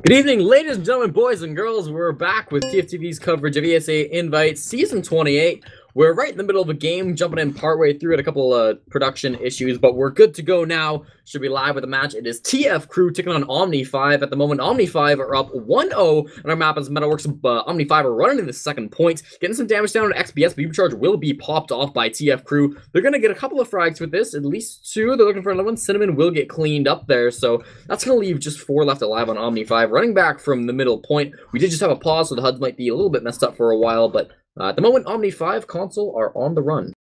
Good evening, ladies and gentlemen, boys and girls. We're back with TFTV's coverage of ESEA Invite Season 28. We're right in the middle of a game, jumping in partway through at a couple production issues, but we're good to go now. Should be live with the match. It is TFCrew taking on OMNI5. At the moment, OMNI5 are up 1-0, and our map is Metalworks. OMNI5 are running in the second point, getting some damage down on XBS, but Supercharge will be popped off by TFCrew. They're going to get a couple of frags with this, at least 2. They're looking for another one. Cinnamon will get cleaned up there, so that's going to leave just 4 left alive on OMNI5. Running back from the middle point. We did just have a pause, so the HUD might be a little bit messed up for a while, but at the moment, OMNI5 console are on the run.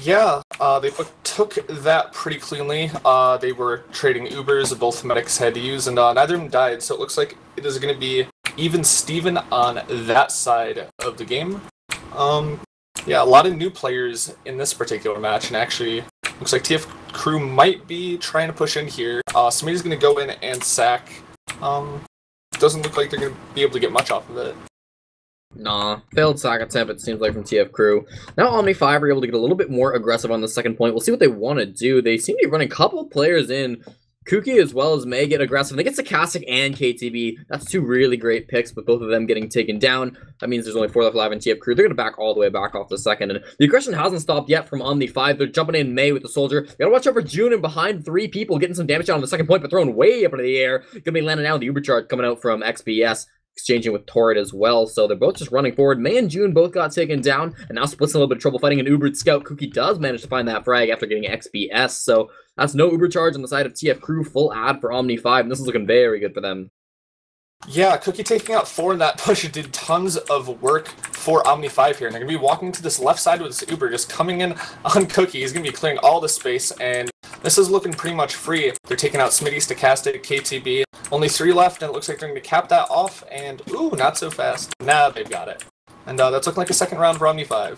Yeah, they took that pretty cleanly. They were trading Ubers, both medics had to use, and neither of them died, so it looks like it is going to be even Steven on that side of the game. Yeah, a lot of new players in this particular match, and actually looks like TFCrew might be trying to push in here. Somebody's going to go in and sack. Doesn't look like they're going to be able to get much off of it. Nah, failed sack attempt, it seems like, from TFCrew. Now OMNI5 are able to get a little bit more aggressive on the second point. We'll see what they want to do. They seem to be running a couple of players in. Kuki as well as May get aggressive. They get Sarcastic and KTB. That's 2 really great picks, but both of them getting taken down. That means there's only 4 left alive in TFCrew. They're going to back all the way back off the second. And the aggression hasn't stopped yet from OMNI5. They're jumping in May with the soldier. You gotta watch out for June and behind 3 people, getting some damage down on the second point, but thrown way up into the air. Gonna be landing down with the Uber charge coming out from XBS. Exchanging with Torrid as well, so they're both just running forward. May and June both got taken down, and now Split's in a little bit of trouble fighting an Ubered Scout. Kuki does manage to find that frag after getting XBS, so that's no Uber charge on the side of TFCrew. Full ad for OMNI5, and this is looking very good for them. Yeah, Cookie taking out 4 in that push did tons of work for OMNI5 here, and they're going to be walking to this left side with this Uber, just coming in on Cookie. He's going to be clearing all the space, and this is looking pretty much free. They're taking out Smitty, Stochastic, KTB. Only 3 left, and it looks like they're going to cap that off, and ooh, not so fast. Now they've got it. And that's looking like a second round for OMNI5.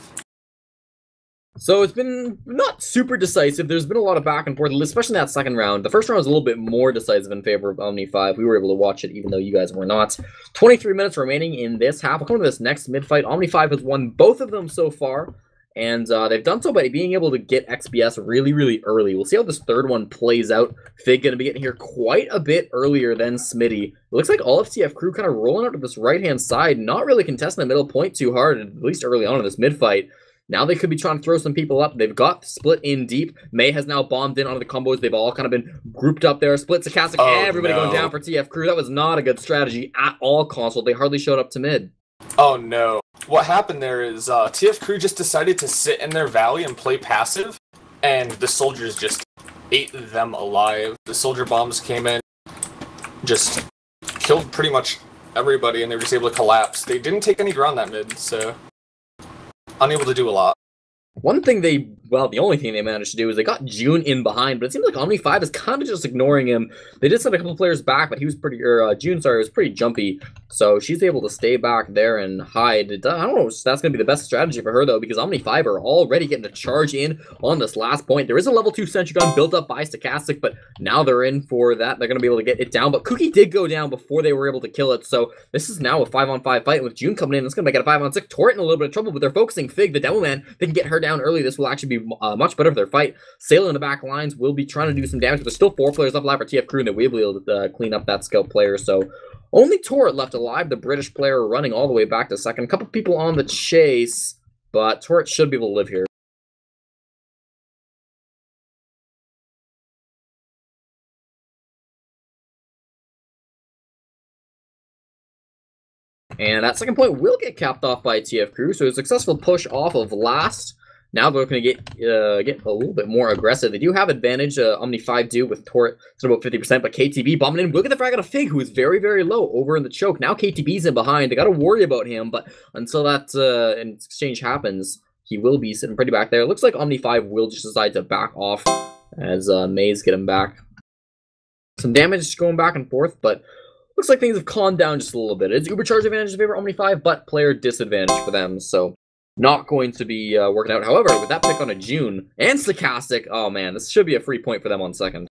So it's been not super decisive. There's been a lot of back and forth, especially in that second round. The first round was a little bit more decisive in favor of OMNI5. We were able to watch it, even though you guys were not. 23 minutes remaining in this half. We'll come to this next mid-fight. OMNI5 has won both of them so far, and they've done so by being able to get XBS really, really early. We'll see how this third one plays out. Fig going to be getting here quite a bit earlier than Smitty. It looks like all of TFCrew kind of rolling out to this right-hand side, not really contesting the middle point too hard, at least early on in this mid-fight. Now they could be trying to throw some people up. They've got Split in deep. May has now bombed in onto the combos. They've all kind of been grouped up there. Split, Sarcastic, everybody going down for TFCrew. That was not a good strategy at all, Console. They hardly showed up to mid. Oh no. What happened there is TFCrew just decided to sit in their valley and play passive, and the soldiers just ate them alive. The soldier bombs came in, just killed pretty much everybody, and they were just able to collapse. They didn't take any ground that mid, so unable to do a lot. One thing the only thing they managed to do is they got June in behind, but it seems like OMNI5 is kind of just ignoring him. They did send a couple players back, but he was June was pretty jumpy, so she's able to stay back there and hide. I don't know if that's going to be the best strategy for her, though, because OMNI5 are already getting to charge in on this last point. There is a level 2 sentry gun built up by Stochastic, but now they're in for that. They're going to be able to get it down, but Cookie did go down before they were able to kill it, so this is now a 5-on-5 fight, and with June coming in, it's going to make it a 5-on-6. Torrid in a little bit of trouble, but they're focusing Fig, the Demo Man. They can get her down early. This will actually be much better for their fight. Sailor in the back lines will be trying to do some damage, but there's still 4 players up alive for TFCrew, and they will be able to clean up that scout player. So only Torrid left alive, the British player running all the way back to second. A couple people on the chase, but Torrid should be able to live here. And that second point will get capped off by TFCrew, so a successful push off of last. Now they're going to get a little bit more aggressive. They do have advantage. OMNI5 do with Torrid to about 50%, but KTB bombing in. Look at the frag out of Fig, who is very, very low over in the choke. Now KTB's in behind. They got to worry about him, but until that exchange happens, he will be sitting pretty back there. It looks like OMNI5 will just decide to back off as Maze get him back. Some damage going back and forth, but looks like things have calmed down just a little bit. It's Ubercharge advantage in favor of OMNI5, but player disadvantage for them, so not going to be working out. However, with that pick on a June and Sarcastic, oh man, this should be a free point for them on second.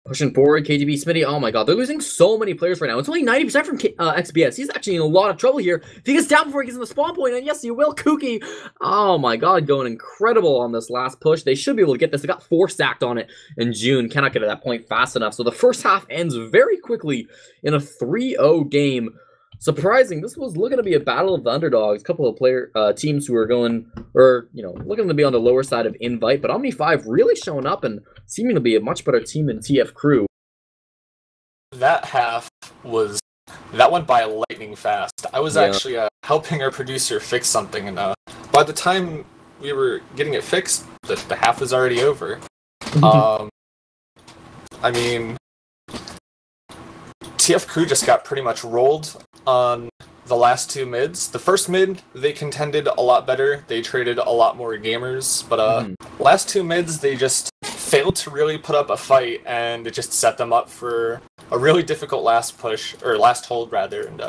Pushing forward, KGB, Smitty. Oh my god, they're losing so many players right now. It's only 90% from XBS. He's actually in a lot of trouble here. If he gets down before he gets in the spawn point, and yes, he will. Kooky. Oh my god, going incredible on this last push. They should be able to get this. They got 4 stacked on it in June. Cannot get to that point fast enough. So the first half ends very quickly in a 3-0 game. Surprising. This was looking to be a battle of the underdogs. A couple of teams who are going, or looking to be on the lower side of invite, but OMNI5 really showing up and seeming to be a much better team than TFCrew. That half went by lightning fast. I was actually helping our producer fix something, and by the time we were getting it fixed, the half was already over. I mean, TFCrew just got pretty much rolled on the last 2 mids. The first mid, they contended a lot better. They traded a lot more gamers, but last 2 mids, they just failed to really put up a fight, and it just set them up for a really difficult last push, or last hold rather, and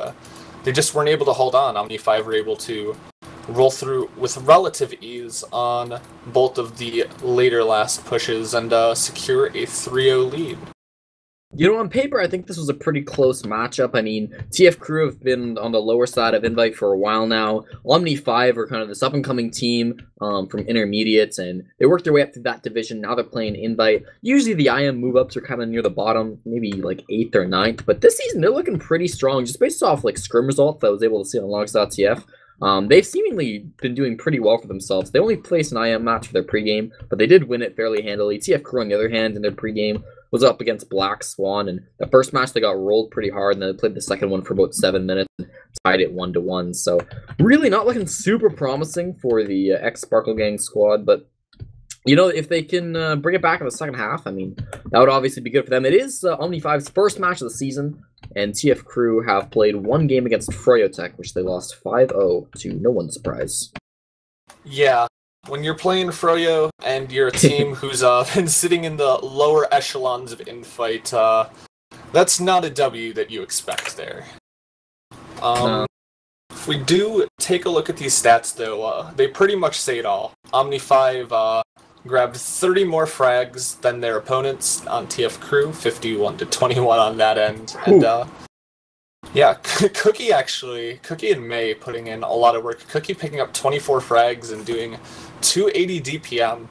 they just weren't able to hold on. OMNI5 were able to roll through with relative ease on both of the later last pushes and secure a 3-0 lead. On paper, I think this was a pretty close matchup. I mean, TFCrew have been on the lower side of invite for a while now. OMNI5 are kind of this up-and-coming team from intermediates, and they worked their way up through that division. Now they're playing invite. Usually the IM move-ups are kind of near the bottom, maybe like 8th or 9th. But this season, they're looking pretty strong, just based off like scrim results that I was able to see on logs.tf. They've seemingly been doing pretty well for themselves. They only placed an IM match for their pregame, but they did win it fairly handily. TFCrew, on the other hand, in their pregame, was up against Black Swan, and the first match they got rolled pretty hard, and then they played the second one for about 7 minutes and tied it 1-1. So really not looking super promising for the Sparkle Gang squad, but if they can bring it back in the second half, I mean, that would obviously be good for them. It is OMNI5's first match of the season, and TFCrew have played 1 game against Froyotech, which they lost 5-0 to no one's surprise. Yeah. When you're playing Froyo and you're a team who's been sitting in the lower echelons of infight, that's not a W that you expect there. No. If we do take a look at these stats, though, they pretty much say it all. OMNI5 grabbed 30 more frags than their opponents on TFCrew, 51-21 on that end, and yeah, Cookie and May putting in a lot of work. Cookie picking up 24 frags and doing 280 DPM,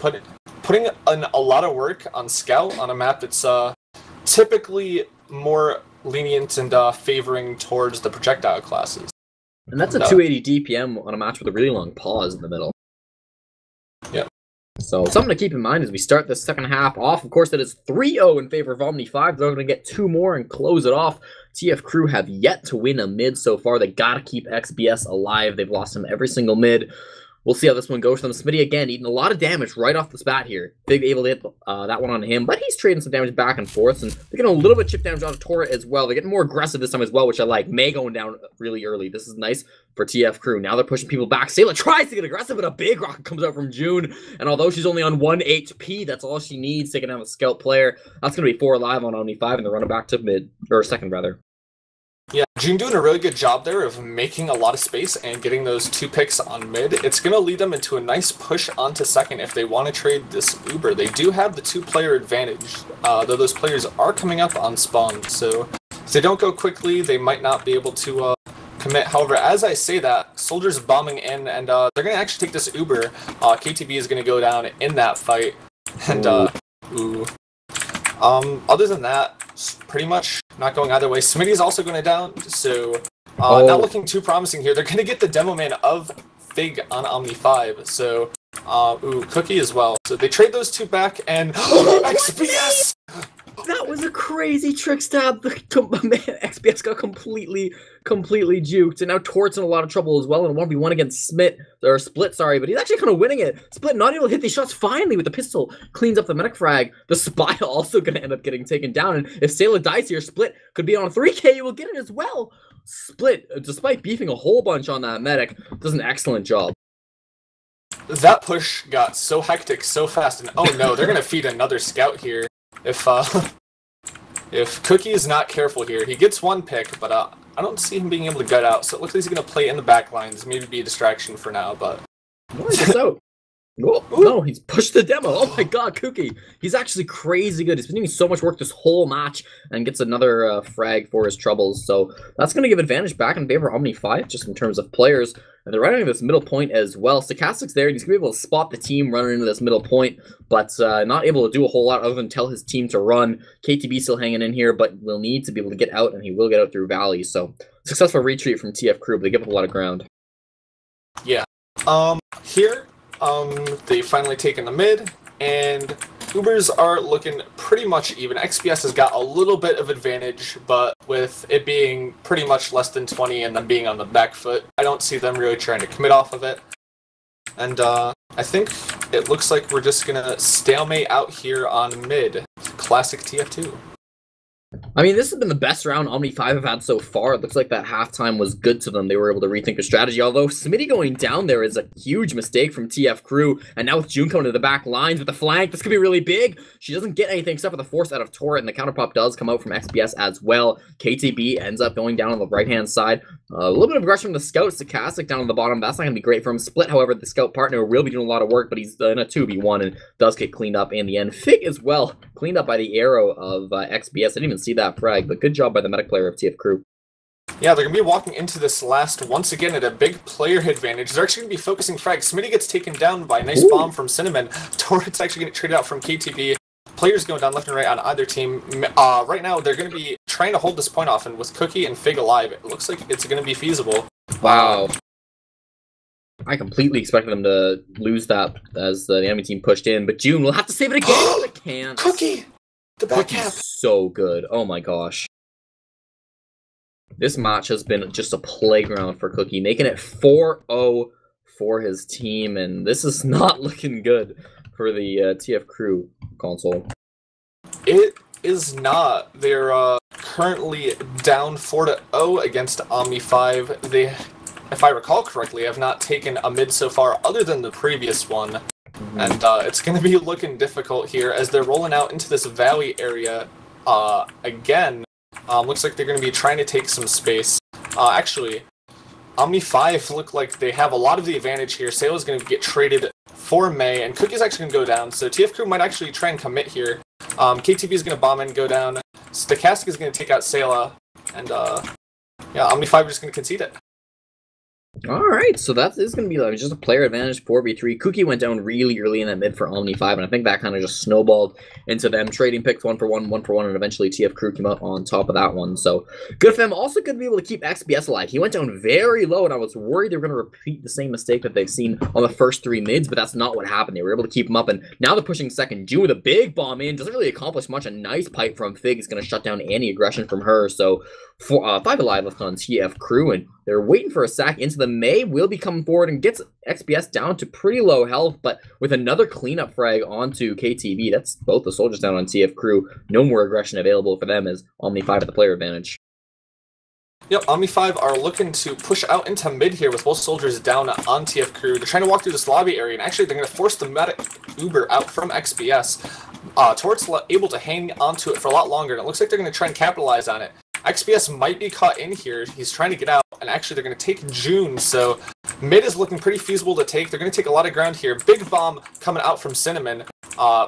putting in a lot of work on Scout on a map that's typically more lenient and favoring towards the projectile classes. And that's a 280 DPM on a match with a really long pause in the middle. Yeah. So something to keep in mind as we start the second half off. Of course, it is 3-0 in favor of OMNI5. They're going to get 2 more and close it off. TFCrew have yet to win a mid so far. They got to keep XBS alive. They've lost him every single mid. We'll see how this one goes for them. Smitty, again, eating a lot of damage right off the bat here. Big able to hit that one on him, but he's trading some damage back and forth, and they're getting a little bit of chip damage on Torah as well. They're getting more aggressive this time as well, which I like. May going down really early. This is nice for TFCrew. Now they're pushing people back. Sayla tries to get aggressive, but a big rocket comes out from June, and although she's only on 1 HP, that's all she needs, taking down a scout player. That's going to be 4 alive on OMNI5, and they're running back to mid, or second, rather. Yeah, June doing a really good job there of making a lot of space and getting those 2 picks on mid. It's going to lead them into a nice push onto second if they want to trade this Uber. They do have the 2-player advantage, though those players are coming up on spawn. So if they don't go quickly, they might not be able to commit. However, as I say that, Soldiers bombing in, and they're going to actually take this Uber. KTB is going to go down in that fight. And, other than that, pretty much not going either way. Smitty's also going to down, so not looking too promising here. They're going to get the demo man of Fig on OMNI5, so Cookie as well. So they trade those 2 back, and XPS! That was a crazy trick stab. XPS got completely juked, and now Tort's in a lot of trouble as well in a 1v1 against Split, but he's actually kind of winning it. Split not able to hit these shots finally with the pistol, cleans up the medic frag. The spy also going to end up getting taken down, and if Sayla dies here, Split could be on 3k, will get it as well. Split, despite beefing a whole bunch on that medic, does an excellent job. That push got so hectic so fast, and oh no, they're going to feed another scout here. If Cookie is not careful here, he gets 1 pick, but I don't see him being able to gut out, so it looks like he's going to play in the back lines, maybe be a distraction for now, but... No, I guess so. Oh, no, he's pushed the demo. Oh my god, Kuki. He's actually crazy good. He's been doing so much work this whole match and gets another frag for his troubles. So that's going to give advantage back in favor of OMNI5, just in terms of players. And they're running into this middle point as well. Stochastic's there. He's going to be able to spot the team running into this middle point, but not able to do a whole lot other than tell his team to run. KTB still hanging in here, but will need to be able to get out, and he will get out through Valley. So successful retreat from TFCrew, but they give up a lot of ground. Yeah. Here, they finally taken the mid, and Ubers are looking pretty much even. XPS has got a little bit of advantage, but with it being pretty much less than 20 and them being on the back foot, I don't see them really trying to commit off of it. And I think it looks like we're just gonna stalemate out here on mid. Classic TF2. I mean, this has been the best round OMNI5 have had so far. It looks like that halftime was good to them. They were able to rethink their strategy, although Smitty going down there is a huge mistake from TFCrew, and now with June coming to the back lines with the flank, this could be really big. She doesn't get anything except for the force out of Torrent, and the counterpop does come out from XPS as well. KTB ends up going down on the right-hand side. A little bit of aggression from the scout, Stochastic down on the bottom. That's not going to be great for him. Split, however, the scout partner will be doing a lot of work, but he's in a 2v1 and does get cleaned up in the end. Fig as well, cleaned up by the arrow of XPS. I didn't even see that frag, but good job by the medic player of TFCrew. Yeah, they're going to be walking into this last, once again, at a big player advantage. They're actually going to be focusing frags. Smitty gets taken down by a nice bomb from Cinnamon. Torrent's actually going to trade out from KTB. Players going down left and right on either team. Right now, they're going to be trying to hold this point off, and with Cookie and Fig alive, it looks like it's going to be feasible. Wow. I completely expected them to lose that as the enemy team pushed in, but June will have to save it again. They can't. Cookie! The back cap. So good. Oh my gosh. This match has been just a playground for Cookie, making it 4-0 for his team, and this is not looking good for the TFCrew console. It is not. They're currently down 4-0 against OMNI5. They, if I recall correctly, have not taken a mid so far other than the previous one. And it's going to be looking difficult here as they're rolling out into this valley area again. Looks like they're going to be trying to take some space. Actually, OMNI5 look like they have a lot of the advantage here. Sayla's going to get traded for May, and Cookie's actually going to go down. So TFCrew might actually try and commit here. KTB is going to bomb in, go down. Stochastic is going to take out Sayla, and yeah, OMNI5 are just going to concede it. Alright, so that is going to be like just a player advantage 4v3. Cookie went down really early in that mid for OMNI5, and I think that kind of just snowballed into them trading picks 1-for-1, 1-for-1, and eventually TFCrew came out on top of that one. So good for them. Also good to be able to keep XPS alive. He went down very low, and I was worried they were going to repeat the same mistake that they've seen on the first three mids, but that's not what happened. They were able to keep him up, and now they're pushing second. June with a big bomb in. Doesn't really accomplish much. A nice pipe from Fig is going to shut down any aggression from her. So 5 alive left on TFCrew, and they're waiting for a sack into the May. Will be coming forward and gets XPS down to pretty low health, but with another cleanup frag onto KTB, that's both the soldiers down on TFCrew. No more aggression available for them as OMNI5 at the player advantage. Yep, OMNI5 are looking to push out into mid here with both soldiers down on TFCrew. They're trying to walk through this lobby area, and actually they're going to force the medic Uber out from XPS. Tort's able to hang onto it for a lot longer, and it looks like they're going to try and capitalize on it. XPS might be caught in here. He's trying to get out, and actually they're going to take June, so mid is looking pretty feasible to take. They're going to take a lot of ground here. Big bomb coming out from Cinnamon,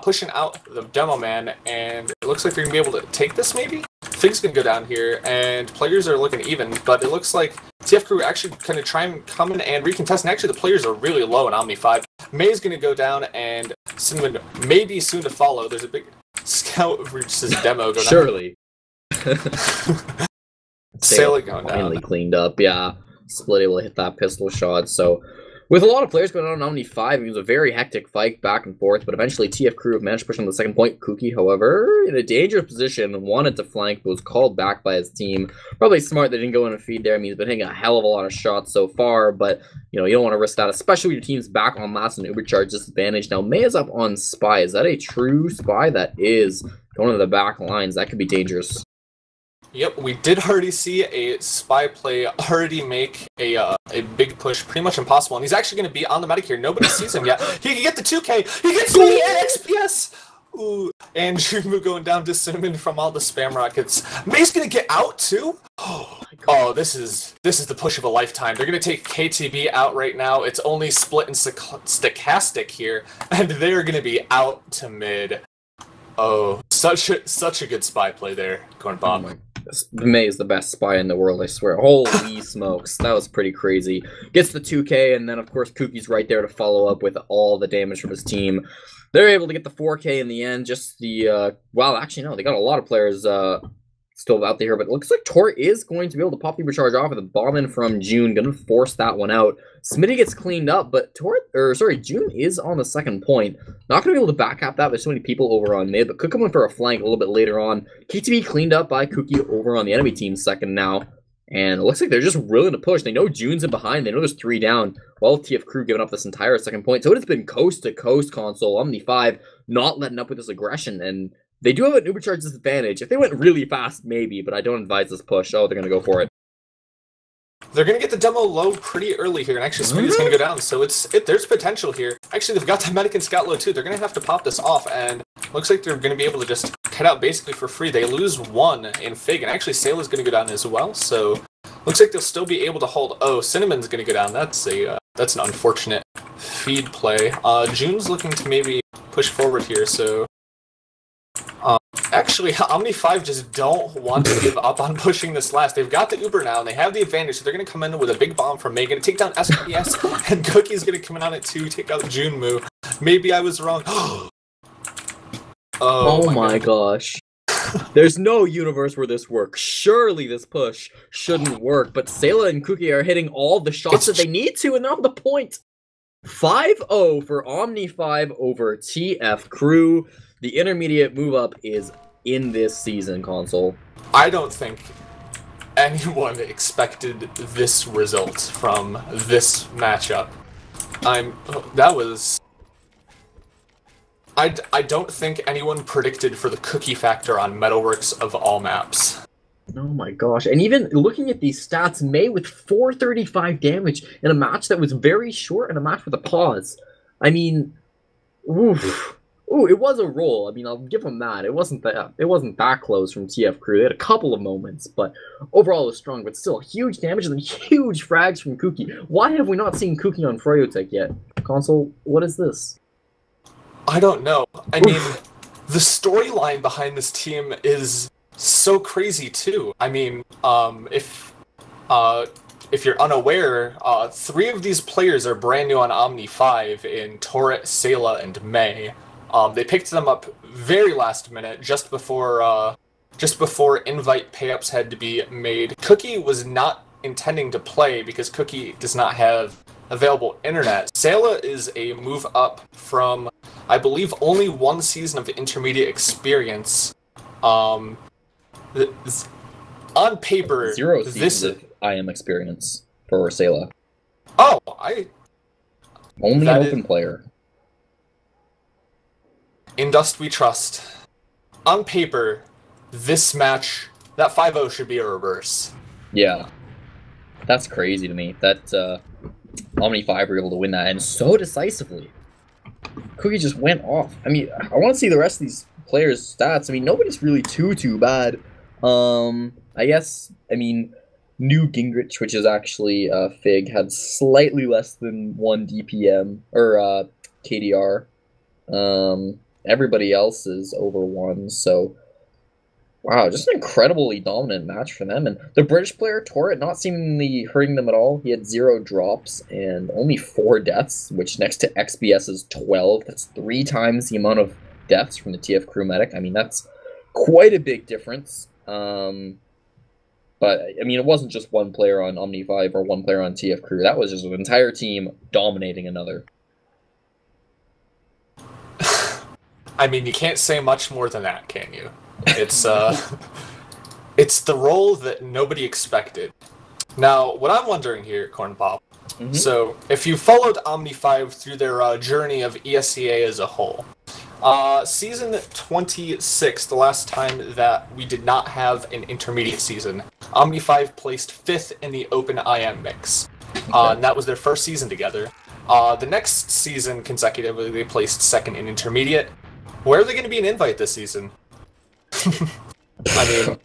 pushing out the demo man, and it looks like they're going to be able to take this maybe? Fig's going to go down here, and players are looking even, but it looks like TFCrew actually kind of try and come in and recontest, and actually the players are really low in OMNI5. May's going to go down, and Cinnamon may be soon to follow. There's a big scout versus demo going on. Surely. Sayla going down. Finally cleaned up, yeah. Split able to hit that pistol shot, so with a lot of players going on OMNI5, it was a very hectic fight back and forth, but eventually TFCrew managed to push on the second point. Cookie, however, in a dangerous position, wanted to flank, but was called back by his team. Probably smart they didn't go in a feed there. I mean, he's been hitting a hell of a lot of shots so far, but you know, you don't want to risk that, especially when your team's back on last and Ubercharge disadvantage. Now, May is up on Spy. Is that a true Spy? That is going to the back lines. That could be dangerous. Yep, we did already see a spy play already make a big push, pretty much impossible, and he's actually going to be on the medic here. Nobody sees him yet. He can get the 2K. He gets me at XPS. Ooh, and Junmu going down to Cinnamon from all the spam rockets. May's gonna get out too? Oh, this is the push of a lifetime. They're gonna take KTB out right now. It's only split and stochastic here, and they're gonna be out to mid. Oh, such a good spy play there, Cornpop. Oh May is the best spy in the world, I swear. Holy smokes, that was pretty crazy. Gets the 2K, and then of course Kookie's right there to follow up with all the damage from his team. They're able to get the 4K in the end. Just the well, actually no, they got a lot of players still out there, but it looks like Tor is going to be able to pop the charge off with a bomb in from June, gonna force that one out. Smitty gets cleaned up, but June is on the second point. Not gonna be able to back up that. There's so many people over on mid, but could come in for a flank a little bit later on. KTB cleaned up by Kookie over on the enemy team second now. And it looks like they're just willing to push. They know June's in behind. They know there's 3 down. Well, TFCrew giving up this entire second point. So it has been coast-to-coast console. OMNI5 not letting up with this aggression. And they do have an Ubercharge disadvantage. If they went really fast, maybe. But I don't advise this push. Oh, they're going to go for it. They're going to get the demo low pretty early here. And actually, Smitty's going to go down. So there's potential here. Actually, they've got the Medic and Scout low too. They're going to have to pop this off. And looks like they're going to be able to just cut out basically for free. They lose 1 in Fig. And actually, Sayla's going to go down as well. So looks like they'll still be able to hold. Oh, Cinnamon's going to go down. That's an unfortunate feed play. June's looking to maybe push forward here. So actually, OMNI5 just don't want to give up on pushing this last. They've got the Uber now, and they have the advantage, so they're going to come in with a big bomb from May. Going to take down SPS, and Cookie's going to come in on it too, take out Junmu. Maybe I was wrong. Oh my gosh. There's no universe where this works. Surely this push shouldn't work, but Sayla and Kookie are hitting all the shots that they need to, and they're on the point. 5-0 for OMNI5 over TFCrew. The intermediate move-up is in this season, console. I don't think anyone expected this result from this matchup. I don't think anyone predicted for the cookie factor on Metalworks of all maps. Oh my gosh. And even looking at these stats, May with 435 damage in a match that was very short and a match with a pause. I mean, oof. Ooh, it was a roll. I mean, I'll give them that. It wasn't that close from TFCrew. They had a couple of moments, but overall it was strong. But still, huge damage and then huge frags from Kookie. Why have we not seen Kookie on Froyotech yet? Console, what is this? I don't know. I mean, the storyline behind this team is so crazy too. I mean, if you're unaware, 3 of these players are brand new on OMNI5 in Torret, Sayla, and May. They picked them up very last minute, just before invite payups had to be made. Cookie was not intending to play because Cookie does not have available internet. Sayla is a move up from, I believe, only 1 season of intermediate experience. On paper, 0 seasons of IM experience for Sayla. Oh, only an open player. In Dust We Trust. On paper, this match, that 5-0 should be a reverse. Yeah. That's crazy to me. That OMNI5 were able to win that, and so decisively. Cookie just went off. I mean, I want to see the rest of these players' stats. I mean, nobody's really too bad. I guess, New Gingrich, which is actually Fig, had slightly less than 1 DPM, or KDR. Everybody else is over 1, so wow, just an incredibly dominant match for them. And the British player, Torret, not seemingly hurting them at all. He had 0 drops and only 4 deaths, which next to XBS's 12, that's 3 times the amount of deaths from the TFCrew medic. I mean, that's quite a big difference. But, I mean, it wasn't just 1 player on OMNI5 or 1 player on TFCrew. That was just an entire team dominating another. I mean, you can't say much more than that, can you? It's it's the role that nobody expected. Now, what I'm wondering here, Cornpop, so if you followed OMNI5 through their journey of ESEA as a whole, season 26, the last time that we did not have an intermediate season, OMNI5 placed 5th in the Open IM mix. And that was their first season together. The next season consecutively, they placed 2nd in intermediate. Where are they going to be an invite this season? I mean,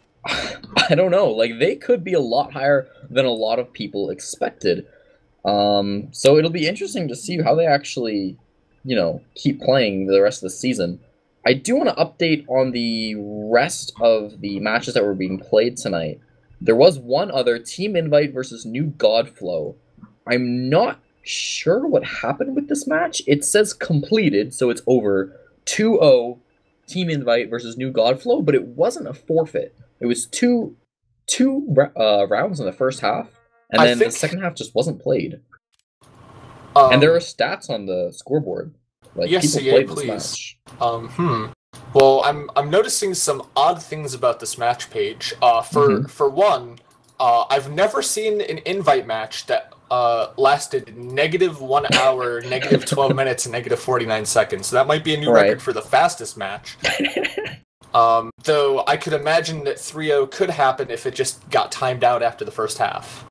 I don't know. Like, they could be a lot higher than a lot of people expected. So it'll be interesting to see how they actually, keep playing the rest of the season. I do want to update on the rest of the matches that were being played tonight. There was one other Team Invite versus New Godflow. I'm not sure what happened with this match. It says completed, so it's over. 2-0 Team Invite versus New Godflow, but it wasn't a forfeit. It was two rounds in the first half, and then the second half just wasn't played. And there are stats on the scoreboard. Like, yes, people played this match. Well, I'm noticing some odd things about this match page. For one, I've never seen an invite match that lasted -1 hour, -12 minutes, and -49 seconds. So that might be a new record for the fastest match. Though I could imagine that 3-0 could happen if it just got timed out after the first half.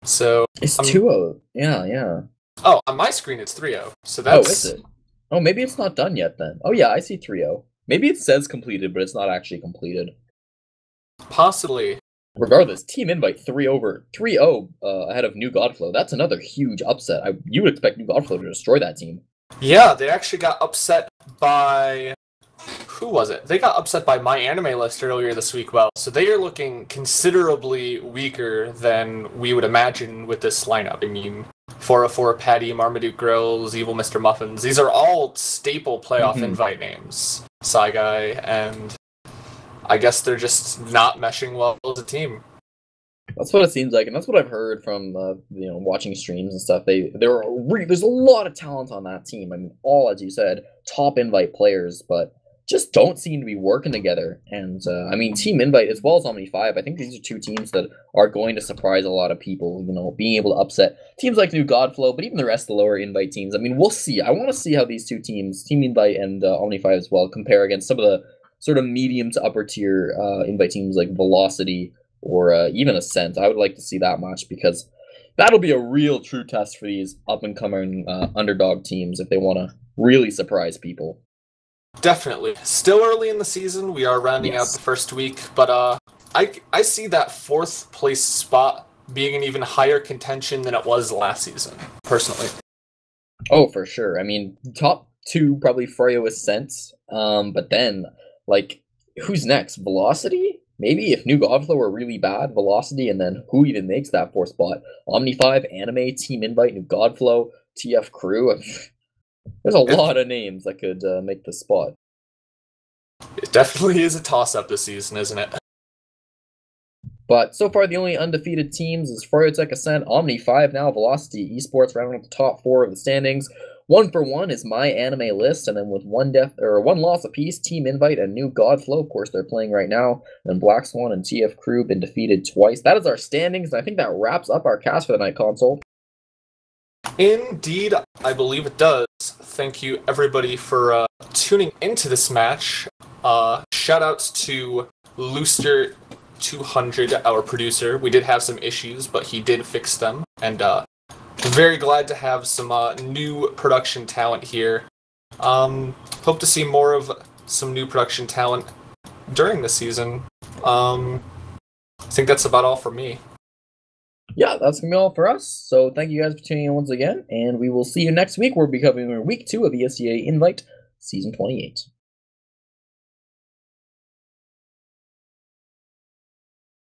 So it's 2-0. Yeah. Oh, on my screen it's 3-0. So that's. Oh, is it? Oh, maybe it's not done yet then. Oh yeah, I see 3-0. Maybe it says completed, but it's not actually completed. Possibly. Regardless, Team Invite 3-0 ahead of New Godflow. That's another huge upset. You would expect New Godflow to destroy that team. Yeah, they actually got upset by... Who was it? They got upset by my anime list earlier this week. Well, so they are looking considerably weaker than we would imagine with this lineup. I mean, 404 Patty, Marmaduke Grills, Evil Mr. Muffins. These are all staple playoff invite names. Saigai, and I guess they're just not meshing well as a team. That's what it seems like, and that's what I've heard from watching streams and stuff. There's a lot of talent on that team. I mean, all, as you said, top invite players, but just don't seem to be working together. And I mean, Team Invite as well as OMNI5, I think these are two teams that are going to surprise a lot of people. Being able to upset teams like New Godflow, but even the rest of the lower invite teams. I mean, we'll see. I want to see how these two teams, Team Invite and OMNI5 as well, compare against some of the sort of medium to upper tier invite teams like Velocity or even Ascent. I would like to see that match because that'll be a real true test for these up-and-coming underdog teams if they want to really surprise people. Definitely. Still early in the season. We are rounding out the first week, but I see that 4th place spot being an even higher contention than it was last season, personally. Oh, for sure. I mean, top 2 probably Freo Ascent, but then, like, who's next? Velocity? Maybe if New Godflow were really bad, Velocity, and then who even makes that 4th spot? OMNI5, Anime, Team Invite, New Godflow, TFCrew. There's a lot of names that could make the spot. It definitely is a toss-up this season, isn't it? But so far, the only undefeated teams is Froyotech Ascent, OMNI5 now, Velocity, ESports rounding up the top 4 of the standings. 1 for 1 is my anime list, and then with one loss apiece, Team Invite and New Godflow, of course, they're playing right now. And Black Swan and TFCrew been defeated twice. That is our standings, and I think that wraps up our cast for the night, Console. Indeed, I believe it does. Thank you, everybody, for tuning into this match. Shoutouts to Looster200, our producer. We did have some issues, but he did fix them. And very glad to have some new production talent here. Hope to see more of some new production talent during the season. I think that's about all for me. Yeah, that's going to be all for us. So thank you guys for tuning in once again, and we will see you next week. We'll be covering week 2 of ESEA Invite Season 28.